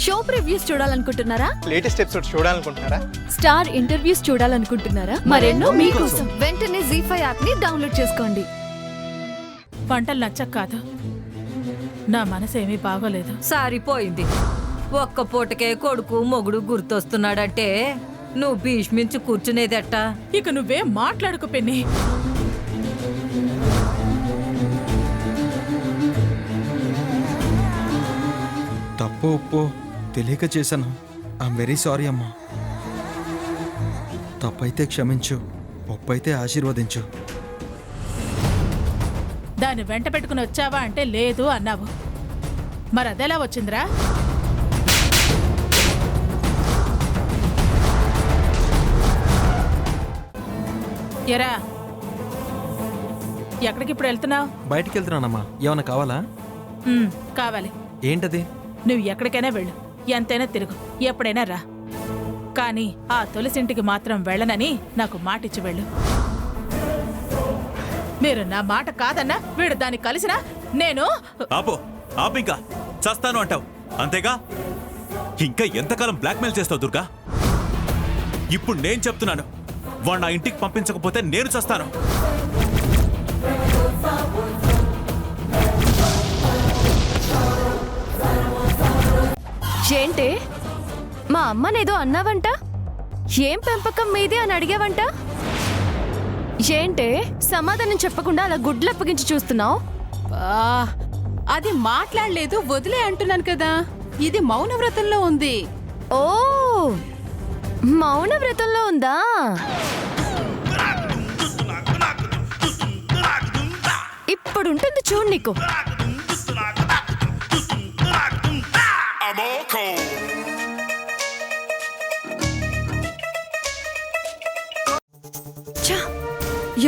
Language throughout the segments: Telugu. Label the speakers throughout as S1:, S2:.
S1: షో ప్రివ్యూస్ చూడాలనుకుంటున్నారా?
S2: లేటెస్ట్ ఎపిసోడ్ చూడాలనుకుంటున్నారా?
S1: స్టార్ ఇంటర్వ్యూస్ చూడాలనుకుంటున్నారా? మరెన్నో మీకోసం వెంటనే ZEE5 యాప్ ని డౌన్లోడ్ చేసుకోండి.
S3: వంటలు నచ్చక కాదు, నా మనసేమీ బాగోలేదు.
S4: సారిపోయింది. ఒక్క పూటకే కొడుకు మొగుడు గుర్తొస్తున్నాడంటే నువ్వు భీష్మించి కూర్చునేదెట్ట?
S3: ఇక నువ్వేం మాట్లాడుకు పిన్ని.
S5: తప్పు ఉప్పు తెలియక చేశాను. ఐఎమ్ వెరీ సారీ అమ్మా. తప్పైతే క్షమించు, ఒప్పైతే ఆశీర్వదించు.
S3: దాన్ని వెంట పెట్టుకుని వచ్చావా అంటే లేదు అన్నావు. మరి అదెలా వచ్చిందిరా? ఎరా, ఎక్కడికి ఇప్పుడు వెళ్తున్నావు?
S5: బయటికి వెళ్తున్నానమ్మా. ఏమన్నా కావాలా?
S3: కావాలి.
S5: ఏంటది?
S3: నువ్వు ఎక్కడికైనా వెళ్ళు, ఎంతైనా తిరుగు, ఎప్పుడైనా రా. కానీ ఆ తులసింటికి మాత్రం వెళ్ళనని నాకు మాటిచ్చి వెళ్ళు. మీరు నా మాట కాదన్నా వీడు దాన్ని కలిసినా నేను
S6: ఇంకా చస్తాను అంటావు అంతేగా? ఇంకా ఎంతకాలం బ్లాక్మెయిల్ చేస్తావు దుర్గా? ఇప్పుడు నేను చెప్తున్నాను, వాడు నా ఇంటికి పంపించకపోతే నేను చస్తాను.
S1: ఏంటే మా అమ్మనేదో అన్నావంట? ఏం పెంపకం మీది అని అడిగావంట? ఏంటే సమాధానం చెప్పకుండా అలా గుడ్లు అప్పగించి చూస్తున్నావు?
S7: అది మాట్లాడలేదు, వదిలే అంటున్నాను కదా. ఇది మౌనవ్రతంలో ఉంది.
S1: ఓ, మౌన వ్రతంలో ఉందా? ఇప్పుడు ఉంటుంది చూడు నీకు.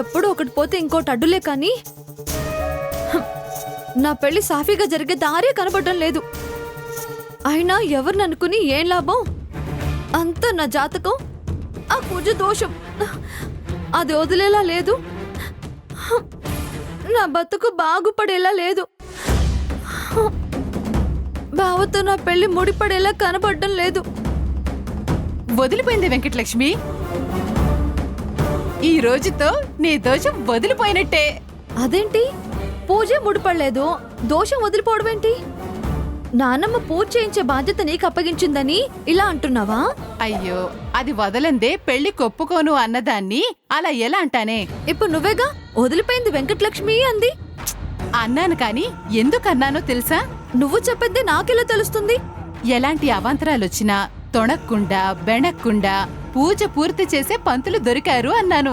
S1: ఎప్పుడు ఒకటి పోతే ఇంకోటి అడ్డులే కానీ నా పెళ్లి సాఫీగా జరిగే దారే కనబడడం లేదు. అయినా ఎవరిని అనుకుని ఏం లాభం? అంత నా జాతకం, ఆ కుజ దోషం అది వదిలేలా లేదు. నా బతుకు బాగుపడేలా లేదు. బావతో నా పెళ్లి ముడిపడేలా కనబడడం లేదు.
S7: వదిలిపోయింది వెంకటలక్ష్మి. ఈ రోజుతో నీ దోషం వదిలిపోయినట్టే.
S1: అదేంటి, పూజ ముడిపడలేదు, దోషం వదిలిపోవడం ఏంటి? నానమ్మ పూజ చేయించే బాధ్యత నీకు అప్పగించిందని ఇలా అంటున్నావా?
S7: అయ్యో, అది వదలందే పెళ్లి కొప్పుకోను అన్నదాన్ని అలా ఎలా అంటానే?
S1: ఇప్పుడు నువ్వేగా వదిలిపోయింది వెంకటలక్ష్మి అంది.
S7: అన్నాను కాని ఎందుకన్నానో తెలుసా?
S1: నువ్వు చెప్పేది నాకెలా తెలుస్తుంది?
S7: ఎలాంటి అవాంతరాలొచ్చినా తొణక్కుండా బెణక్కుండా పూజ పూర్తి చేసే పంతులు దొరికారు అన్నాను.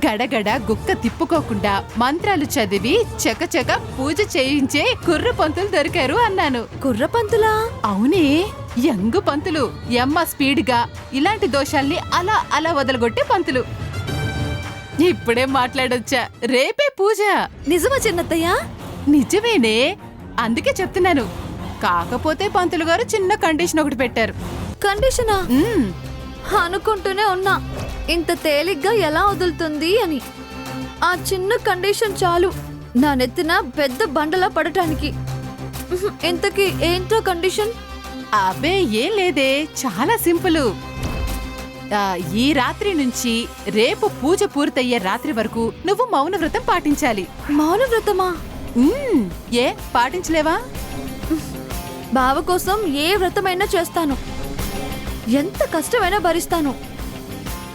S7: గడగడ గుక్క తిప్పుకోకుండా మంత్రాలు చదివి చకచక పూజ చేయించే కుర్ర పంతులు దొరికారు అన్నాను.
S1: కుర్ర పంతులా?
S7: అవునే, యంగు పంతులు, ఎమ్మ స్పీడ్గా ఇలాంటి దోషాల్ని అలా అలా వదలగొట్టే పంతులు. ఇప్పుడే మాట్లాడొచ్చా, రేపే పూజ.
S1: నిజమా చిన్నత్తయ్య?
S7: నిజమేనే, అందుకే చెప్తున్నాను. కాకపోతే పంతులు గారు చిన్న కండిషన్ ఒకటి పెట్టారు.
S1: కండిషనా? అనుకుంటూనే ఉన్నా ఇంత తేలిగ్గా ఎలా వదులుతుంది అని. ఆ చిన్న కండిషన్ చాలు నా నెత్తిన పెద్ద బండలా పడటానికి. ఇంతకీ ఏంటో కండిషన్?
S7: అబ్బే ఏం లేదే, చాలా సింపుల్. ఈ రాత్రి నుంచి రేపు పూజ పూర్తయ్యే రాత్రి వరకు నువ్వు మౌనవ్రతం పాటించాలి.
S1: మౌనవ్రతమా?
S7: ఏ పాటించలేవా?
S1: బావ కోసం ఏ వ్రతమైనా చేస్తాను, ఎంత కష్టమైనా భరిస్తాను.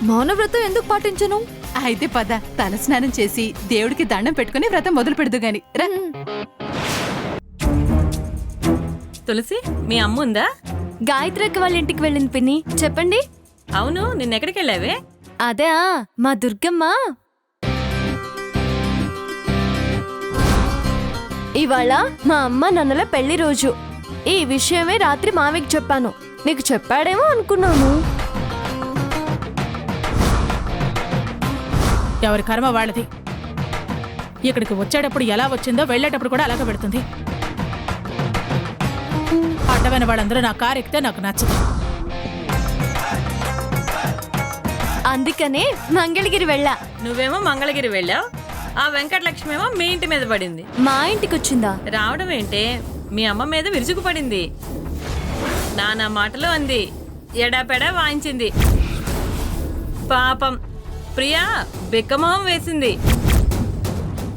S1: మౌనవ్రతం ఎందుకు పాటించను?
S7: అయితే పద, తలస్నానం చేసి దేవుడికి దండం పెట్టుకుని వ్రతం మొదలు పెడదు గాని రా.
S4: తులసి, మీ అమ్మ ఉందా?
S1: గాయత్రికి వాళ్ళ ఇంటికి వెళ్ళింది పిన్ని. చెప్పండి.
S4: అవును, నిన్నెక్కడికి వెళ్ళావే?
S1: అదే మా దుర్గమ్మ ఇవాళ మా అమ్మ నాన్నల పెళ్లి రోజు. ఈ విషయమే రాత్రి మావికి చెప్పాను. నీకు చెప్పాడేమో అనుకున్నాను.
S3: ఎవరి కర్మ వాళ్ళది. ఇక్కడికి వచ్చేటప్పుడు ఎలా వచ్చిందో వెళ్ళేటప్పుడు కూడా అలాగే పెడుతుంది. అడ్డమైన వాళ్ళందరూ నా కారు ఎక్కితే నాకు నచ్చదు.
S1: అందుకనే మంగళగిరి వెళ్ళా.
S4: నువ్వేమో మంగళగిరి వెళ్ళావు, ఆ వెంకటలక్ష్మి ఏమో మీ ఇంటి మీద పడింది.
S1: మా ఇంటికి వచ్చిందా?
S4: రావడం ఏంటే, మీ అమ్మ మీద విరుచుకు పడింది. నానా మాటలు అంది, ఎడాపెడా వాయించింది. పాపం ప్రియా బిక్కమొహం వేసింది.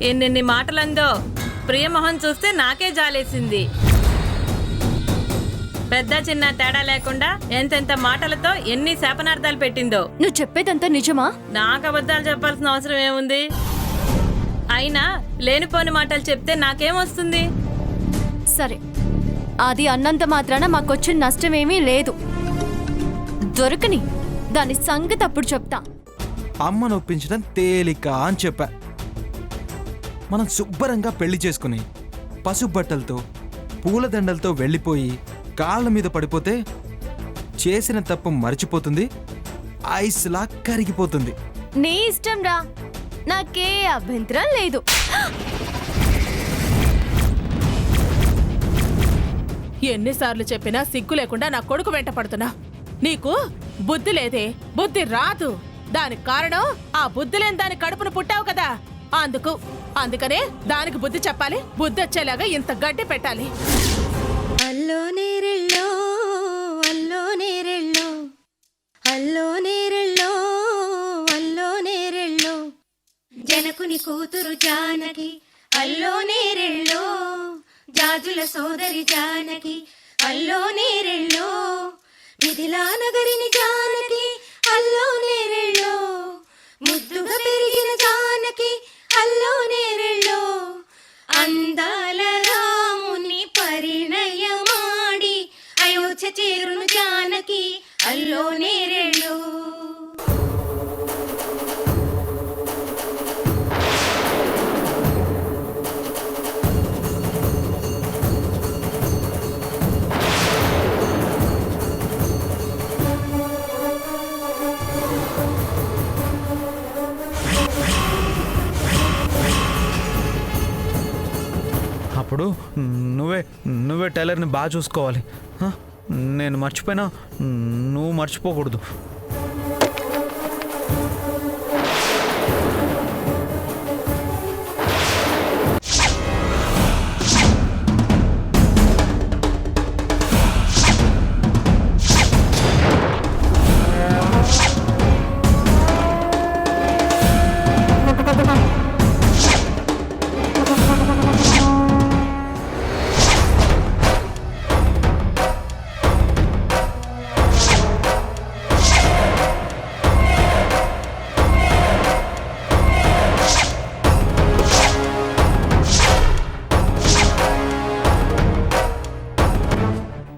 S4: ఎన్నెన్ని మాటలందో. ప్రియ మొహం చూస్తే నాకే జాలేసింది. పెద్ద చిన్న తేడా లేకుండా ఎంతెంత మాటలతో ఎన్ని శాపనార్థాలు పెట్టిందో.
S1: నువ్వు చెప్పేదంతా నిజమా?
S4: నాకు అబద్ధాలు చెప్పాల్సిన అవసరం ఏముంది? అయినా లేనిపోని మాటలు చెప్తే నాకేమొస్తుంది?
S1: సరే, అది అన్నంత మాత్రాన మాకొచ్చిన నష్టమేమీ లేదు. దొరకని దాని సంగతి అప్పుడు చెప్తా.
S5: అమ్మను ఒప్పించడం తేలిక అని చెప్పా. మనం శుభ్రంగా పెళ్లి చేసుకుని పసుపు బట్టలతో పూలదండలతో వెళ్ళిపోయి కాళ్ళ మీద పడిపోతే చేసిన తప్పు మర్చిపోతుంది, ఐస్లా కరిగిపోతుంది.
S1: నీ ఇష్టం రా, నాకే అభ్యంతరం లేదు.
S3: ఎన్నిసార్లు చెప్పినా సిగ్గు లేకుండా నా కొడుకు వెంట పడుతున్నా. నీకు బుద్ధి లేదే, బుద్ధి రాదు. దానికి కారణం ఆ బుద్ధి లేని దాని కడుపును పుట్టావు కదా, అందుకనే దానికి బుద్ధి చెప్పాలి. బుద్ధి వచ్చేలాగా ఇంత గడ్డి పెట్టాలి.
S8: అల్లో నేరెళ్ళో అల్లో నేరెళ్ళో అల్లో నేరెళ్ళో అల్లో నేరెళ్ళో జనకుని కూతురు జానకి అల్లో నేరెళ్ళో జాజుల సోదరి జానకి అల్లో నేరెళ్ళో మిథిలా నగరిని జానకి అల్లో నేరెళ్ళో ముద్దుగా పెరిగిన జానకి అల్లో నేరెళ్ళో అందాల రాముని పరిణయమాడి అయోధ్య చేరును జానకి అల్లో నేరెళ్ళో.
S9: అప్పుడు నువ్వే టైలర్ని బాగా చూసుకోవాలి. నేను మర్చిపోయినా నువ్వు మర్చిపోకూడదు.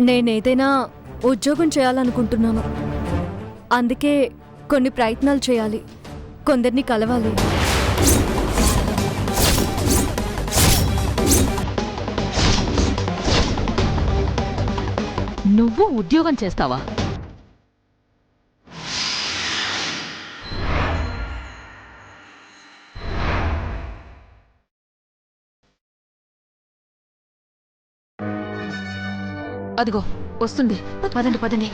S1: నేనేదైనా ఉద్యోగం చేయాలనుకుంటున్నాను. అందుకే కొన్ని ప్రయత్నాలు చేయాలి, కొందరిని కలవాలి.
S10: నువ్వు ఉద్యోగం చేస్తావా? అదిగో వస్తుంది, పదండి పదండి.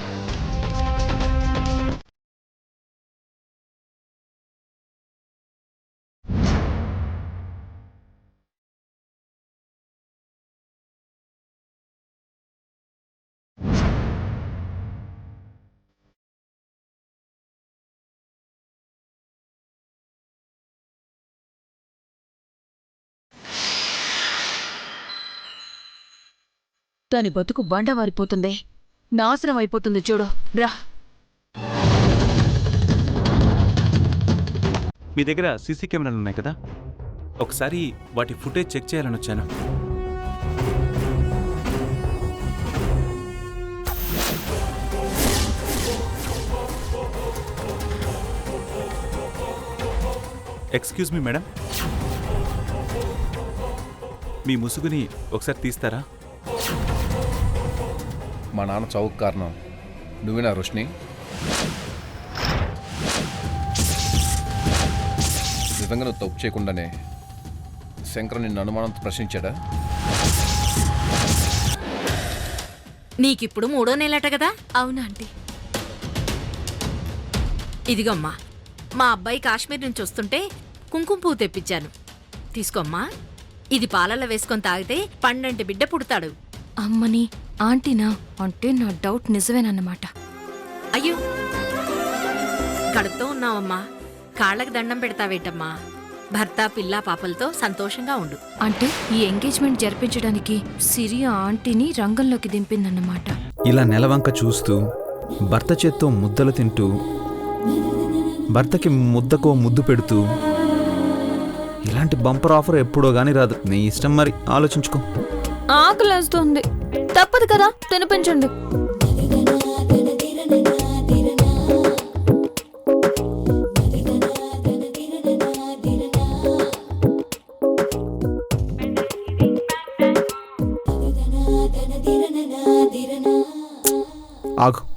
S10: దాని బతుకు బండవారిపోతుంది, నాశనం అయిపోతుంది. చూడు రా.
S6: మీ దగ్గర సీసీ కెమెరాలు ఉన్నాయి కదా, ఒకసారి వాటి ఫుటేజ్ చెక్ చేయాలని వచ్చాను. ఎక్స్క్యూజ్ మీ మేడం, మీ ముసుగుని ఒకసారి తీస్తారా?
S11: మా నాన్న చౌక్ కారణం నువ్వేనా రోష్ని? నిజంగా నువ్వు తప్పు చేయకుండానే శంకర్ నిన్ను అనుమానంతో ప్రశ్నించాడా?
S10: నీకిప్పుడు 3వ నెలట కదా?
S1: అవునా ఆంటీ?
S10: ఇదిగమ్మా, మా అబ్బాయి కాశ్మీర్ నుంచి వస్తుంటే కుంకుమ పువ్వు తెప్పించాను, తీసుకోమ్మా. ఇది పాలల్లో వేసుకొని తాగితే పండంటి బిడ్డ పుడతాడు.
S1: అమ్మని
S8: ఆంటీనా అంటే నా డౌట్ నిజమేనన్నమాట.
S10: అయ్యో కడుపుతో ఉన్నావమ్మా, కాళ్ళకి దండం పెడతావేటమ్మా. భర్త పిల్ల పాపలతో సంతోషంగా ఉండు.
S8: అంటే ఈ ఎంగేజ్మెంట్ జరిపించడానికి సిరియా ఆంటీని రంగంలోకి దింపిందన్నమాట.
S9: ఇలా నెలవంక చూస్తూ భర్త చేత్తో ముద్దలు తింటూ భర్తకి ముద్దకో ముద్దు పెడుతూ ఇలాంటి బంపర్ ఆఫర్ ఎప్పుడో గానీ రాదు. నీ ఇష్టం, మరి ఆలోచించుకో.
S1: ఆకలేస్తుంది, తప్పదు కదా, తినిపించండి.
S9: ఆగు.